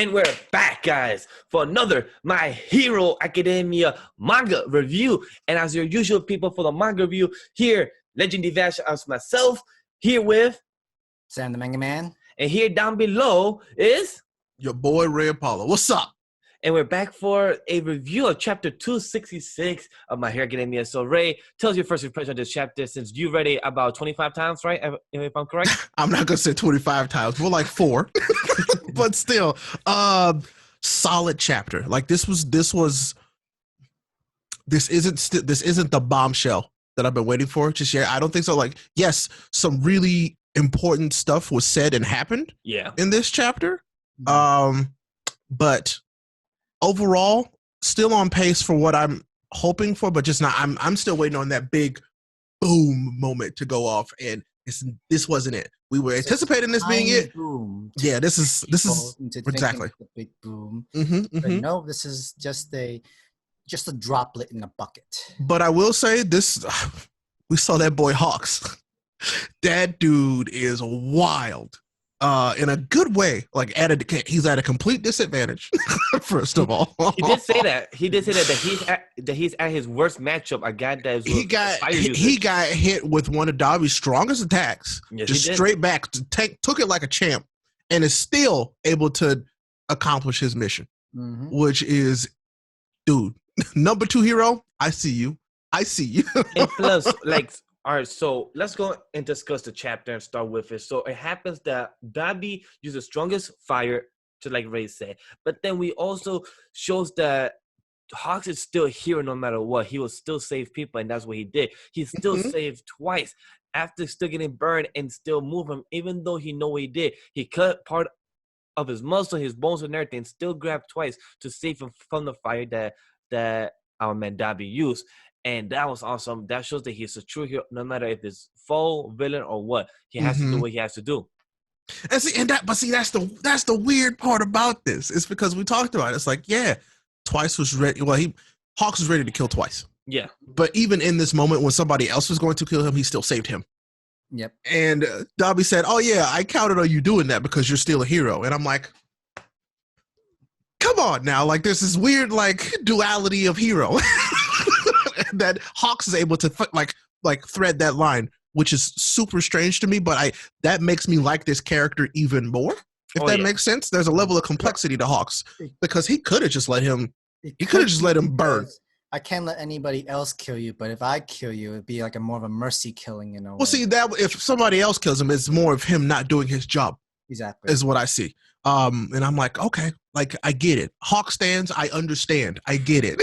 And we're back, guys, for another My Hero Academia manga review. And as your usual people for the manga review, here, LegendDVash as myself, here with SamTheMangaMan. And here down below is your boy RayApollo. What's up? And we're back for a review of chapter 266 of My Hero Academia. So Ray, tell us your first impression of this chapter since you read it about 25 times, right? If I'm correct? I'm not going to say 25 times. We're like 4. But still, solid chapter. Like this isn't the bombshell that I've been waiting for just yet. I don't think so. Like, yes, some really important stuff was said and happened in this chapter. But overall, still on pace for what I'm hoping for, but just not. I'm still waiting on that big boom moment to go off, and this wasn't it. We were anticipating this being it. Boom. Yeah, this is exactly the big boom. But no, this is just a droplet in a bucket. But I will say this: we saw that boy Hawks. That dude is wild. In a good way, like he's at a complete disadvantage. First of all, he did say that he's at his worst matchup. A guy that he got hit with one of Dabi's strongest attacks, just straight back, took it like a champ, and is still able to accomplish his mission, which is, dude, number 2 hero. I see you. And plus, like. All right, so let's go and discuss the chapter and start with it. So it happens that Dabi uses the strongest fire, to like Ray said, but then we also shows that Hawks is still here no matter what. He will still save people, and that's what he did. He still saved twice after still getting burned and still move him, even though he know what he did. He cut part of his muscle, his bones, and everything, still grabbed twice to save him from the fire that our man Dabi used. And that was awesome. That shows that he's a true hero, no matter if it's foe, villain, or what. He has to do what he has to do. And that's the weird part about this. It's because we talked about it. It's like, yeah, Twice was ready. Well, Hawks was ready to kill Twice. Yeah. But even in this moment when somebody else was going to kill him, he still saved him. Yep. And Dabi said, "Oh yeah, I counted on you doing that because you're still a hero." And I'm like, come on now, like there's this weird like duality of hero. That Hawks is able to like thread that line, which is super strange to me, but that makes me like this character even more. If that makes sense, there's a level of complexity to Hawks because he could have just let him. He could have just let him burn. I can't let anybody else kill you, but if I kill you, it'd be like more of a mercy killing, you know. Well, see that if somebody else kills him, it's more of him not doing his job. Exactly, is what I see. And I'm like, okay, like I get it. Hawk stands, I understand, I get it.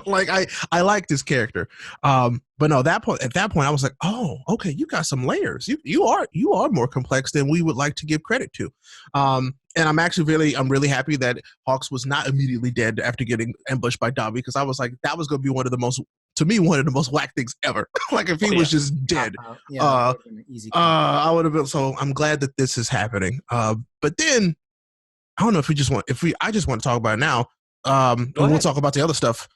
Like I like this character, but no, at that point I was like, oh, okay, you got some layers. You are more complex than we would like to give credit to, and I'm really happy that Hawks was not immediately dead after getting ambushed by Dabi, because I was like, that was going to be one of the most whack things ever. Like if he was just dead, I would have been. So I'm glad that this is happening. But then I don't know if I just want to talk about it now. And we'll talk about the other stuff.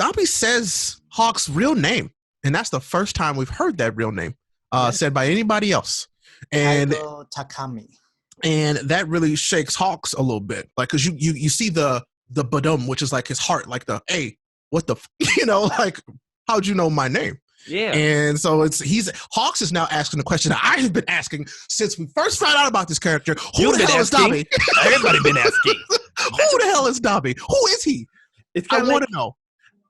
Dabi says Hawk's real name, and that's the first time we've heard that real name said by anybody else. And Takami. And that really shakes Hawks a little bit, like because you see the badum, which is like his heart, like the hey, what the like how'd you know my name? Yeah. And so Hawks is now asking the question that I have been asking since we first found out about this character. Who the hell is Dabi? Everybody been asking. Who the hell is Dabi? Who is he? I want to know.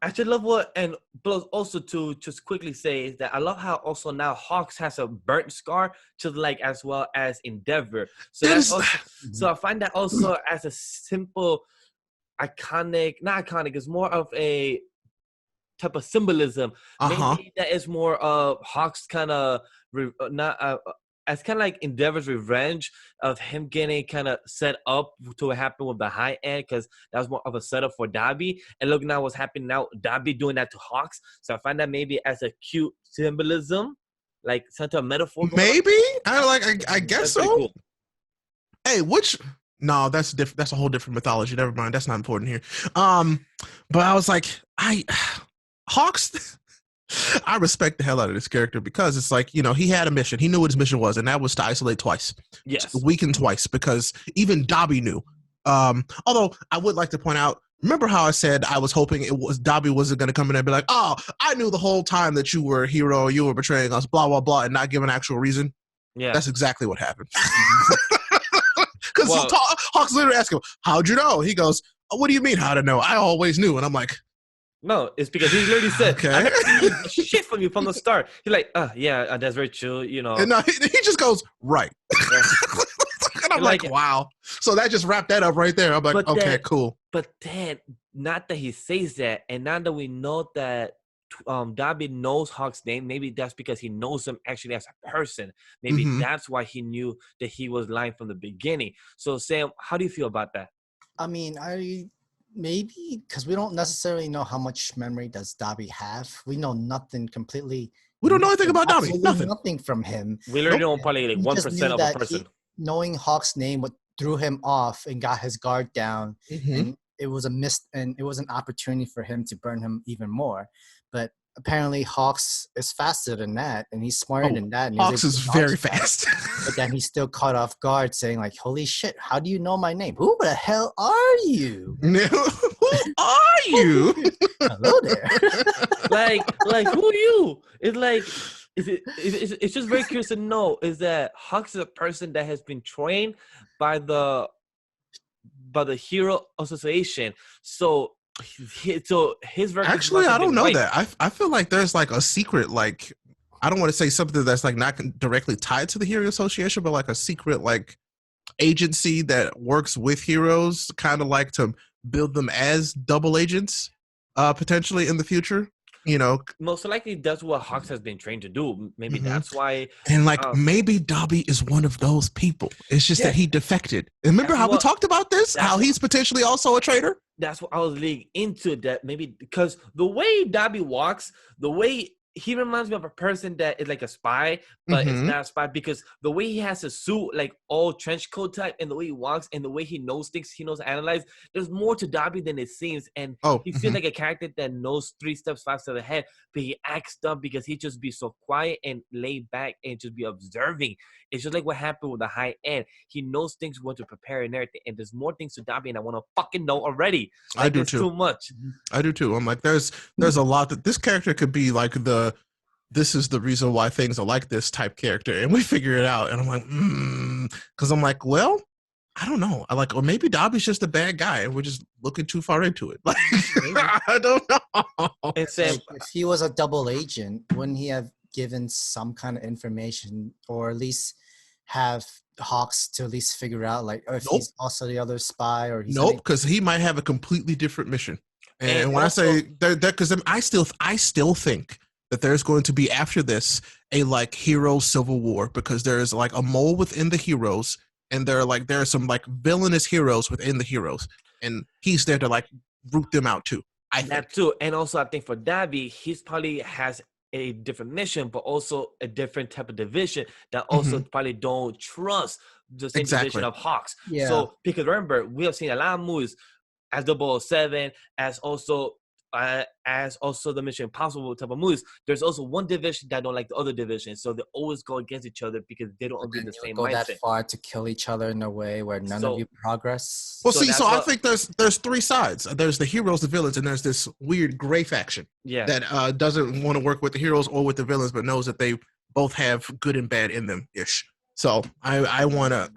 I should love and also to just quickly say is that I love how also now Hawks has a burnt scar to like as well as Endeavor. So that's also, so I find that also as a simple not iconic, it's more of a type of symbolism. Maybe that is more of Hawks kind of as kind of like Endeavor's revenge of him getting kind of set up to what happened with the high end, because that was more of a setup for Dabi. And look now what's happening now, Dabi doing that to Hawks. So I find that maybe as a cute symbolism, like some type of metaphor. Maybe I guess so. Cool. Hey, no, that's different. That's a whole different mythology. Never mind. That's not important here. But I was like, Hawks. I respect the hell out of this character because it's like, you know, he had a mission. He knew what his mission was, and that was to isolate twice. Yes. To weaken twice, because even Dabi knew. Although I would like to point out, remember how I said I was hoping Dabi wasn't going to come in and be like, oh, I knew the whole time that you were a hero, you were betraying us, blah, blah, blah, and not give an actual reason? Yeah. That's exactly what happened. Because Hawks literally asked him, how'd you know? He goes, oh, what do you mean how to know? I always knew. And I'm like, no, it's because he literally said, okay. I never shit from you from the start. He's like, yeah, that's very true, you know. And he just goes, right. Yeah. And I'm like, wow. So that just wrapped that up right there. I'm like, okay, cool. But then, not that he says that, and now that we know that Dabi knows Hawk's name, maybe that's because he knows him actually as a person. Maybe that's why he knew that he was lying from the beginning. So, Sam, how do you feel about that? I mean, maybe because we don't necessarily know how much memory does Dabi have. We know nothing completely. We don't know anything about Dabi. Nothing from him. We literally know probably like 1% of a person. Knowing Hawk's name threw him off and got his guard down, and it was it was an opportunity for him to burn him even more. But apparently, Hawks is faster than that, and he's smarter than that. And Hawks is very fast. But then he's still caught off guard, saying like, "Holy shit! How do you know my name? Who the hell are you? Who are you? Hello there." like who are you? It's like. It's just very curious to know is that Hawks is a person that has been trained by the Hero Association. So his record. Actually, I don't know that. I feel like there's like a secret, like I don't want to say something that's like not directly tied to the Hero Association, but like a secret like agency that works with heroes, kind of like to build them as double agents, potentially in the future. You know, most likely that's what Hawks has been trained to do. Maybe that's why. And like maybe Dabi is one of those people. It's just that he defected. And remember how we talked about this? How he's potentially also a traitor? That's what I was leading into. That maybe because the way Dabi walks, the way he reminds me of a person that is like a spy, but it's not a spy because the way he has a suit, like all trench coat type, and the way he walks and the way he knows things, he knows how to analyze. There's more to Dabi than it seems, and he feels like a character that knows 3 steps, 5 steps ahead, but he acts dumb because he just be so quiet and laid back and just be observing. It's just like what happened with the high end. He knows things, what to prepare and everything, and there's more things to Dabi, and I want to fucking know already. Like, I do too. Too much. I do too. I'm like, there's a lot that this character could be like this is the reason why things are like this type character, and we figure it out. And I'm like, because I'm like, well, I don't know. Or maybe Dabi's just a bad guy, and we're just looking too far into it. Like, I don't know. If he was a double agent, wouldn't he have given some kind of information, or at least have Hawks to at least figure out, like, if he's also the other spy, or he's because he might have a completely different mission. And when also, I say that, because I still think that there's going to be after this a like hero civil war, because there's like a mole within the heroes, and there are some like villainous heroes within the heroes, and he's there to like root them out too. I think that too, and also I think for Dabi, he's probably has a different mission, but also a different type of division that also probably don't trust the same division of Hawks. Yeah. So because remember, we have seen a lot of movies as 007, as also the Mission Impossible type of movies. There's also one division that don't like the other division, so they always go against each other because they don't agree in the same go mindset. That far to kill each other in a way where none of you progress. Well, so I think there's 3 sides. There's the heroes, the villains, and there's this weird gray faction that doesn't want to work with the heroes or with the villains, but knows that they both have good and bad in them ish. So I want to.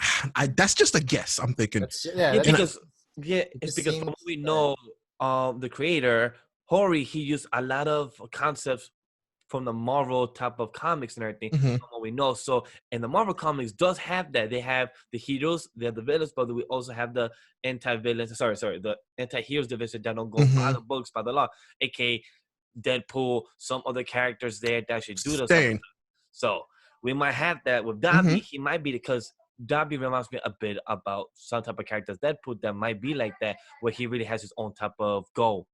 That's just a guess. I'm thinking. It's because from what we know. The creator, Hori, he used a lot of concepts from the Marvel type of comics and everything, from what we know. So, and the Marvel comics does have that. They have the heroes, they have the villains, but we also have the anti-villains, the anti-heroes division that don't go by the books, by the law, aka Deadpool, some other characters there that should do this. So, we might have that with Dabi. He might be because Dabi reminds me a bit about some type of characters Deadpool that might be like that, where he really has his own type of goal.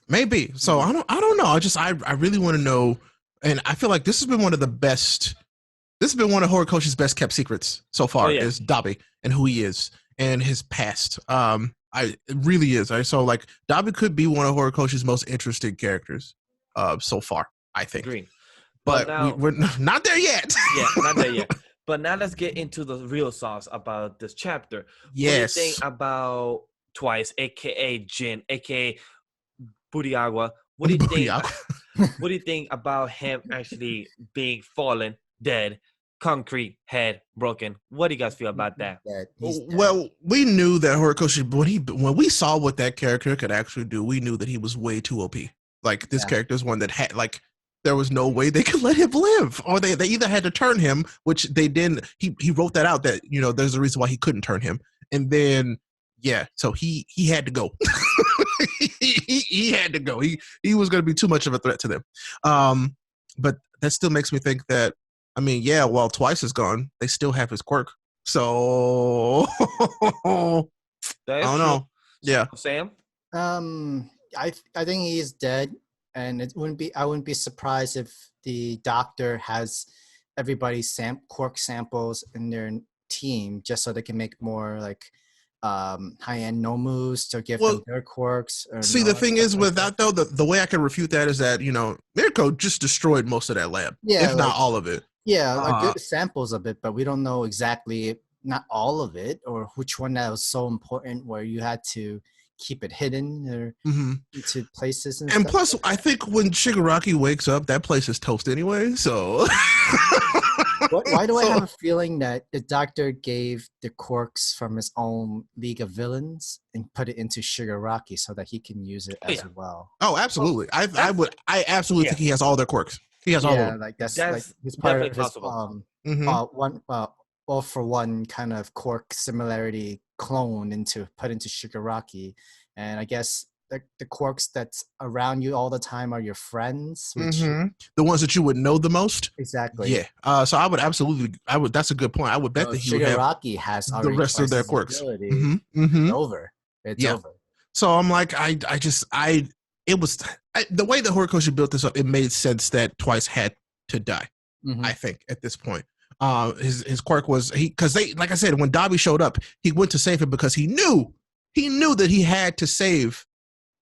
Maybe. So I don't know. I really want to know, and I feel like this has been one of the best. This has been one of Horikoshi's best kept secrets so far. Is Dabi and who he is and his past. It really is. So like Dabi could be one of Horikoshi's most interesting characters so far. I think. Agree. But now, we're not there yet. Yeah, not there yet. But now let's get into the real sauce about this chapter. Yes. What do you think about Twice, aka Jin, aka Buriagua? What do you think? What do you think about him actually being fallen, dead, concrete, head broken? What do you guys feel about that? Well, we knew that Horikoshi when we saw what that character could actually do, we knew that he was way too OP. Like this character is one that had like there was no way they could let him live, or they either had to turn him, which they didn't. He wrote that out that there's a reason why he couldn't turn him, and then so he had to go. he had to go. He was going to be too much of a threat to them. But that still makes me think that while Twice is gone, they still have his quirk. So I don't know. Yeah, Sam. I think he's dead, and I wouldn't be surprised if the doctor has everybody's quirk samples in their team just so they can make more like high-end nomus to give them their quirks. See, the thing is with that though, the way I can refute that is that Mirko just destroyed most of that lab, if not all of it. Yeah, good samples of it, but we don't know exactly, not all of it, or which one that was so important where you had to keep it hidden or into places and stuff. Plus, I think when Shigaraki wakes up, that place is toast anyway, so... Why do I have a feeling that the doctor gave the quirks from his own League of Villains and put it into Shigaraki so that he can use it as well? Oh, absolutely. I absolutely think he has all their quirks. He has all of them. Like that's like his part of his all for one kind of quirk similarity clone put into Shigaraki. And I guess the quirks that's around you all the time are your friends, which the ones that you would know the most. Exactly. Yeah. So I would absolutely. That's a good point. I would bet that he Shigaraki would have has the rest of their quirks. It's over. It's over. So I'm like, the way that Horikoshi built this up, it made sense that Twice had to die. I think at this point, his quirk was because like I said, when Dabi showed up, he went to save him because he knew that he had to save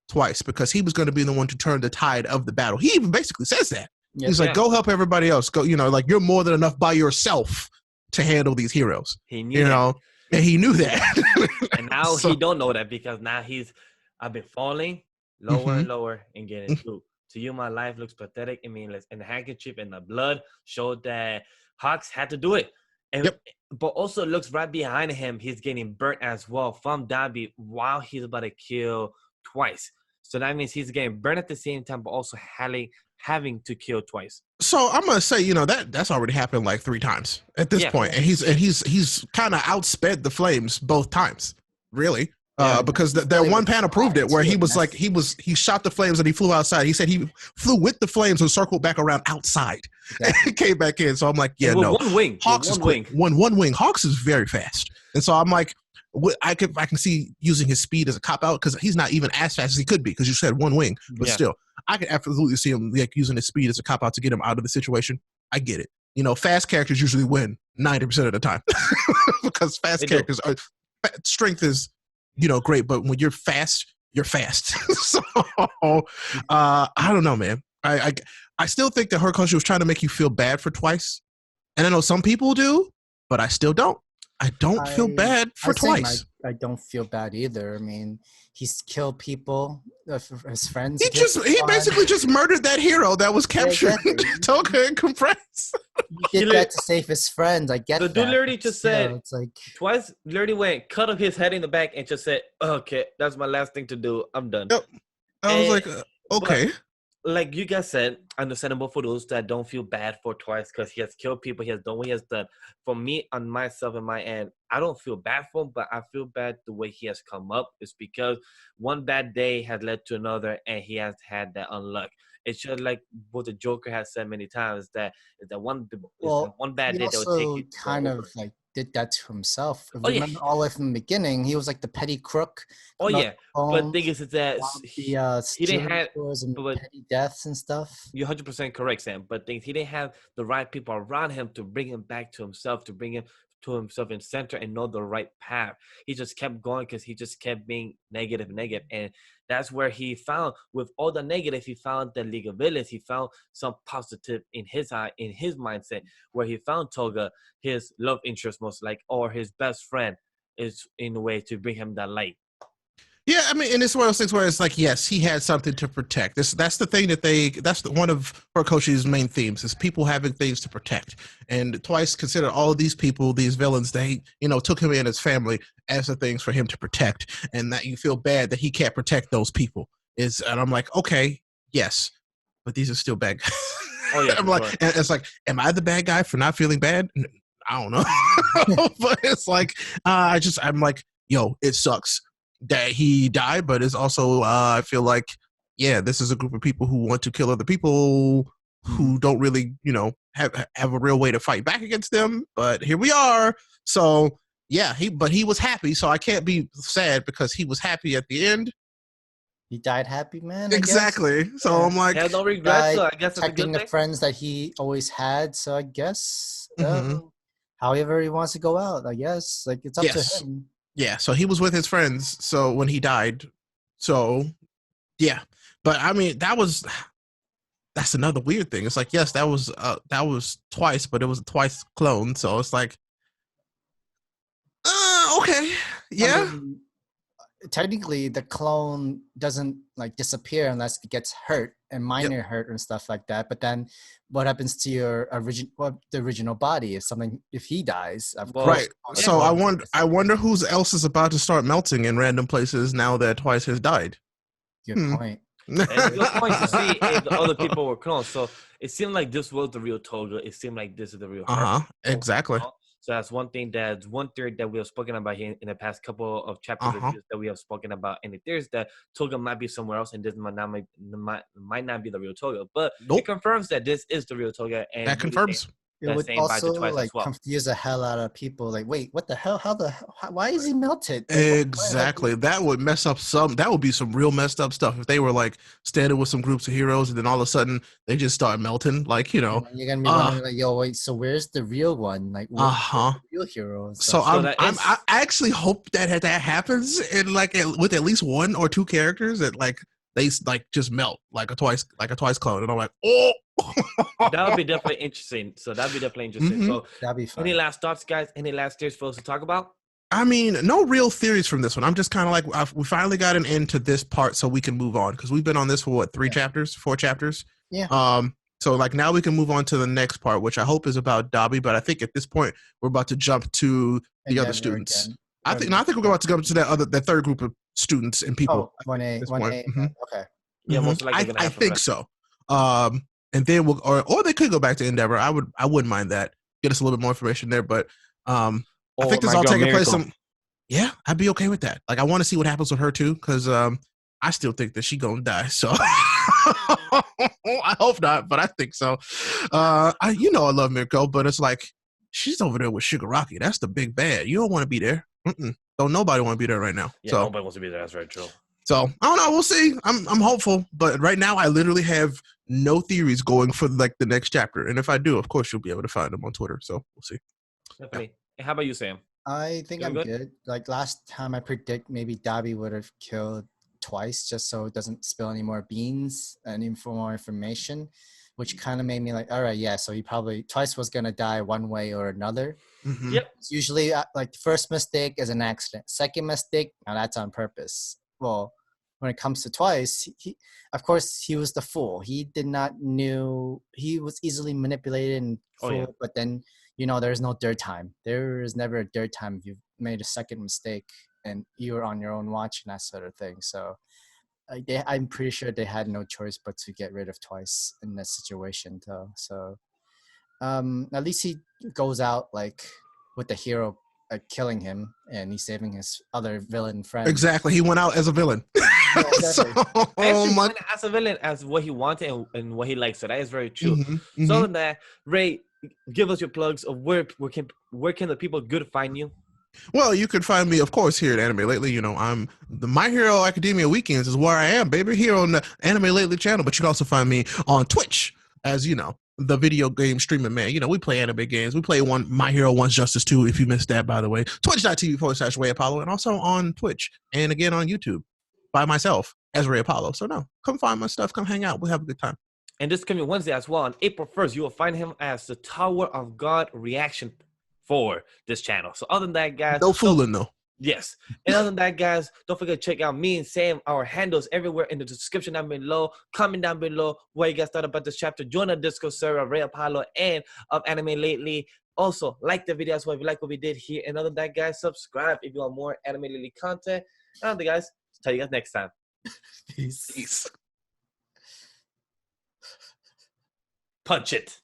Twice because he was going to be the one to turn the tide of the battle. He even basically says that. He's like, go help everybody else. Go, like you're more than enough by yourself to handle these heroes. He knew that. And he knew that. And now he don't know that because now I've been falling lower and lower and getting through. To you, my life looks pathetic. I mean, and the handkerchief and the blood showed that Hawks had to do it. And but also it looks right behind him, he's getting burnt as well from Dabi while he's about to kill Twice. So that means he's getting burnt at the same time, but also having to kill Twice. So I'm gonna say, that's already happened like 3 times at this point, and he's kind of outsped the flames both times, really. Because that one panel proved it, where he was like he shot the flames and he flew outside. He said he flew with the flames and circled back around outside and came back in. So I'm like, one wing. Hawks is quick. One wing. Hawks is very fast, and so I'm like, I can see using his speed as a cop out because he's not even as fast as he could be because you said one wing, but still, I could absolutely see him like using his speed as a cop out to get him out of the situation. I get it. Fast characters usually win 90% of the time because fast characters are strength is. Great, but when you're fast, you're fast. So I don't know, man. I still think that Horikoshi was trying to make you feel bad for Twice, and I know some people do, but I still don't. I don't feel bad for Twice. I don't feel bad either. I mean, he's killed people, his friends. He basically just murdered that hero that was captured in Toka and Compress. He did that to save his friends. I get that. The dude literally just said, it's like Twice literally went, cut off his head in the back and just said, okay, that's my last thing to do. I'm done. Yep. I was like, okay. But, like you guys said, understandable for those that don't feel bad for Twice because he has killed people, he has done what he has done. For me, on myself and my end, I don't feel bad for him, but I feel bad the way he has come up. It's because one bad day has led to another, and he has had that unluck. It's just like what the Joker has said many times that one bad day that will take you. Kind of like did that to himself. Remember all the way from the beginning, he was like the petty crook. But the thing is that he didn't have petty deaths and stuff. You're 100% correct, Sam. But he didn't have the right people around him to bring him back to himself, to bring him to himself in center and know the right path. He just kept going because he just kept being negative. And That's where he found, with all the negative, he found the League of Villains. He found some positive in his eye, in his mindset, where he found Toga, his love interest, most like, or his best friend, is in a way to bring him that light. Yeah, I mean, and it's one of those things where it's like, yes, he had something to protect. That's the thing that's one of Horikoshi's main themes, is people having things to protect. And Twice considered all of these people, these villains, they, took him in as family as the things for him to protect, and that you feel bad that he can't protect those people. And I'm like, okay, yes, but these are still bad guys. Oh yeah, I'm like, sure. and it's like, am I the bad guy for not feeling bad? I don't know. But it's like, I'm like, yo, it sucks that he died, but it's also I feel like, yeah, this is a group of people who want to kill other people who don't really, have a real way to fight back against them. But here we are. So yeah, he was happy. So I can't be sad because he was happy at the end. He died happy, man. Exactly. So Yeah. I'm like, He had no regrets. So I guess that's a protecting good the thing. friends that he always had. So I guess, however he wants to go out, I guess, like it's up to him. Yeah, so he was with his friends. So when he died, so yeah, but I mean that's another weird thing. It's like, yes, that was Twice, but it was a Twice clone. So it's like, okay, yeah. I mean, technically, the clone doesn't like disappear unless it gets hurt and minor hurt and stuff like that. But then, what happens to your the original body if he dies? Of course, right. So I wonder who else is about to start melting in random places now that Twice has died. Good point. It's a good point to see if the other people were clones. So it seemed like this was the real Toga. It seemed like this is the real her. Exactly. So that's one thing. That's one theory that we have spoken about here in the past couple of chapter reviews that we have spoken about. And the theory is that Toga might be somewhere else, and this might not be the real Toga. But it confirms that this is the real Toga. And that confirms. It would also like confuse the hell out of people. Like, wait, what the hell? Why is he melted? Exactly. That would mess up that would be some real messed up stuff if they were like standing with some groups of heroes and then all of a sudden they just start melting. Like, you're gonna be wondering, like, yo, wait, so where's the real one? Like, where's the real hero? So I actually hope that happens in like with at least one or two characters that like they like just melt like a twice clone, and I'm like, oh. That would be definitely interesting. So that'd be definitely interesting. So that'd be fun. Any last thoughts, guys? Any last theories for us to talk about? I mean, no real theories from this one. I'm just kind of like, we finally got an end to this part, so we can move on because we've been on this for what, 4 chapters. Yeah. So like now we can move on to the next part, which I hope is about Dabi. But I think at this point we're about to jump to the other students. I think we're about to go to that third group of students and people. Oh, 1A. Okay. Yeah, most likely. I think so. And then we'll, or they could go back to Endeavor. I wouldn't mind that. Get us a little bit more information there. But I think this all taking place. Yeah, I'd be okay with that. Like, I want to see what happens with her too, because I still think that she gonna die. So I hope not, but I think so. I love Mirko, but it's like she's over there with Shigaraki. That's the big bad. You don't want to be there. Don't nobody want to be there right now. Yeah, so nobody wants to be there. That's very true. So I don't know. We'll see. I'm hopeful, but right now I literally have no theories going for like the next chapter. And if I do, of course, you'll be able to find them on Twitter. So we'll see. Definitely. How about you, Sam? I think I'm good. Like last time, I predict maybe Dabi would have killed Twice just so it doesn't spill any more beans and more information, which kind of made me like, all right, yeah. So he probably Twice was gonna die one way or another. Mm-hmm. Yep. It's usually like the first mistake is an accident. Second mistake, now that's on purpose. Well, when it comes to Twice, he of course he was the fool. He did not knew he was easily manipulated and fooled. But then there's no third time. There is never a third time if you've made a second mistake and you're on your own watch and that sort of thing. So I'm pretty sure they had no choice but to get rid of Twice in that situation though. So at least he goes out like with the hero killing him, and he's saving his other villain friend. Exactly, he went out as a villain. Yeah, exactly. Went as a villain as what he wanted and what he likes. So that is very true. Mm-hmm. So that Ray, give us your plugs of where can the people good find you? Well, you can find me, of course, here at Anime Lately. I'm the My Hero Academia Weekends is where I am, baby, here on the Anime Lately channel. But you can also find me on Twitch, as the video game streaming man. We play anime games. We play My Hero Wants Justice 2, if you missed that, by the way. Twitch.tv/RayApollo, and also on Twitch. And again on YouTube by myself. as RayApollo. So no, come find my stuff. Come hang out. We'll have a good time. And this coming Wednesday as well, on April 1st, you will find him as the Tower of God reaction for this channel. So other than that, guys, No fooling though. yes. And other than that, guys, don't forget to check out me and Sam, our handles everywhere in the description down below. Comment down below what you guys thought about this chapter. Join the Discord server, RayApollo and of Anime Lately. Also, like the video as well if you like what we did here. And other than that, guys, subscribe if you want more Anime Lately content. And other guys, tell you guys next time. Peace. Peace. Punch it.